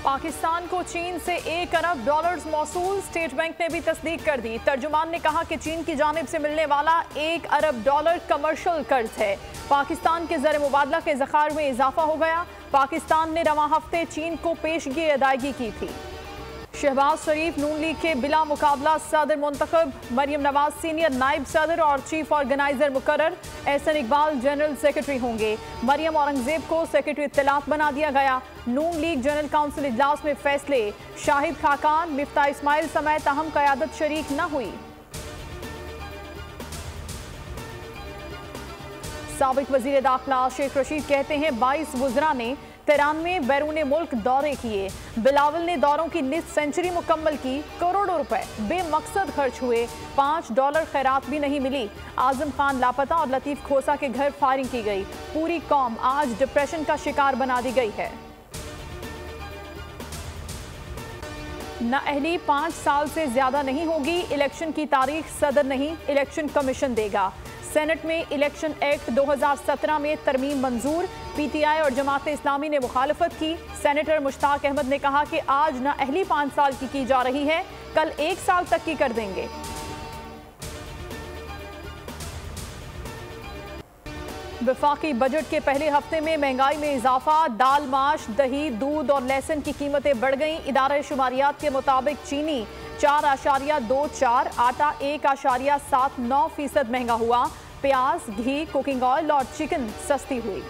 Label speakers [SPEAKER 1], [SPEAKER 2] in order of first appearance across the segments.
[SPEAKER 1] पाकिस्तान को चीन से $1 अरब मौसूल, स्टेट बैंक ने भी तस्दीक कर दी। तर्जुमान ने कहा कि चीन की जानिब से मिलने वाला $1 अरब कमर्शियल कर्ज है। पाकिस्तान के ज़र मुबादला के ज़खार में इजाफा हो गया। पाकिस्तान ने रवां हफ्ते चीन को पेशगी अदायगी की थी। शहबाज शरीफ नून लीग के बिला मुकाबला सदर मुंतखब, मरियम नवाज सीनियर नायब सदर और चीफ ऑर्गेनाइजर मुकर्रर, एहसन इकबाल जनरल सेक्रेटरी होंगे। मरियम औरंगजेब को सेक्रेटरी इत्तलात बना दिया गया। नून लीग जनरल काउंसिल इजलास में फैसले, शाहिद खाकान, मिफ्ता इस्माइल समेत अहम क़यादत शरीक न हुई। साबिक वजीर दाखिला शेख रशीद कहते हैं 22 वुज़रा ने 93 बैरून मुल्क दौरे किए। बिलावल ने दौरों की निस्फ सेंचुरी मुकम्मल की। करोड़ों रुपए बेमकसद खर्च हुए। $5 खैरात भी नहीं मिली। आजम खान लापता और लतीफ खोसा के घर फायरिंग की गई। पूरी कौम आज डिप्रेशन का शिकार बना दी गई है। नाअहली 5 साल से ज्यादा नहीं होगी। इलेक्शन की तारीख सदर नहीं, इलेक्शन कमीशन देगा। सेनेट में इलेक्शन एक्ट 2017 में तरमीम मंजूर। पीटीआई और जमात इस्लामी ने मुखालफत की। सेनेटर मुश्ताक अहमद ने कहा कि आज नाअहली 5 साल की जा रही है, कल 1 साल तक की कर देंगे। वफाकी बजट के पहले हफ्ते में महंगाई में इजाफा। दाल, माश, दही, दूध और लहसुन की कीमतें बढ़ गईं। इदारा शुमारियात के मुताबिक चीनी 4.24, आटा 1.79% महंगा हुआ। प्याज, घी, कुकिंग ऑयल और चिकन सस्ती हुई।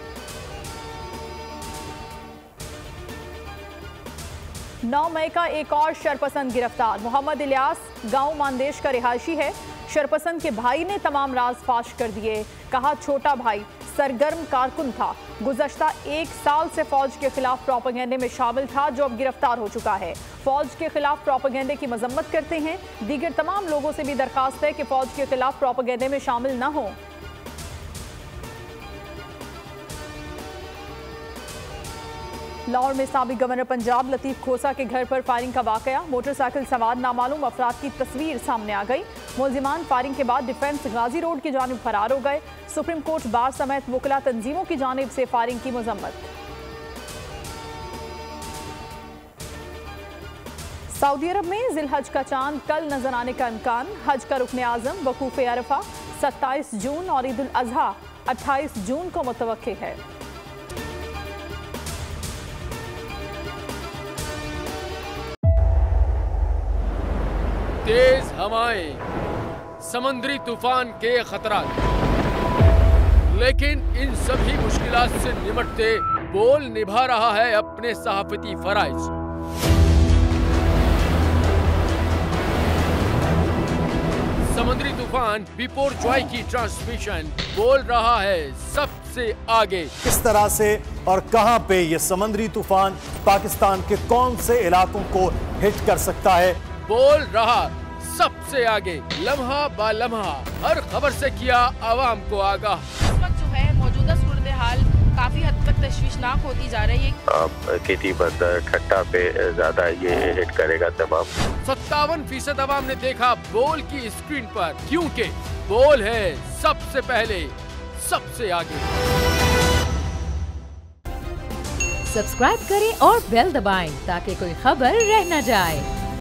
[SPEAKER 1] 9 मई का एक और शरपसंद गिरफ्तार। मोहम्मद इलियास गांव मानदेश का रिहायशी है। शरपसंद के भाई ने तमाम राज फाश कर दिए। कहा छोटा भाई सरगर्म कारकुन था। गुज़श्ता 1 साल से फौज के खिलाफ प्रोपेगेंडे में शामिल था, जो अब गिरफ्तार हो चुका है। फौज के खिलाफ प्रोपेगेंडे की मजम्मत करते हैं। दीगर तमाम लोगों से भी दरखास्त है कि फौज के खिलाफ प्रोपेगेंडे में शामिल न हो। लाहौर में साबिक गवर्नर पंजाब लतीफ खोसा के घर पर फायरिंग का वाकया। मोटरसाइकिल सवार नामालूम अफराद की तस्वीर सामने आ गई। मुलजिमान फायरिंग के बाद डिफेंस गाजी रोड की जानिब फरार हो गए। सुप्रीम कोर्ट बार समेत वकला तंजीमों की जानिब से फायरिंग की मजम्मत। सऊदी अरब में जिलहज का चांद कल नजर आने का इम्कान। हज का रुकन आजम वकूफ अरफा 27 जून और ईद उल अजहा 28 जून को मुतवक्के है।
[SPEAKER 2] तेज हवाएं, समुद्री तूफान के खतरा, लेकिन इन सभी मुश्किलात से निपटते बोल निभा रहा है अपने सहाफती फराइज। समुद्री तूफान बिपोरजॉय की ट्रांसमिशन बोल रहा है सबसे आगे।
[SPEAKER 3] किस तरह से और कहां पे ये समुद्री तूफान पाकिस्तान के कौन से इलाकों को हिट कर सकता है,
[SPEAKER 2] बोल रहा सबसे आगे। लम्हा बा लम्हा हर खबर से किया आवाम को आगाह।
[SPEAKER 4] इस वक्त जो है मौजूदा सूरत हाल काफी हद तक तशवीशनाक होती जा रही है।
[SPEAKER 5] खेती बंदर ठट्टा पे ज्यादा ये हिट करेगा तमाम।
[SPEAKER 2] 57% आवाम ने देखा बोल की स्क्रीन पर, क्योंकि बोल है सबसे पहले सबसे आगे।
[SPEAKER 6] सब्सक्राइब करें और बेल दबाएं ताकि कोई खबर रह न जाए।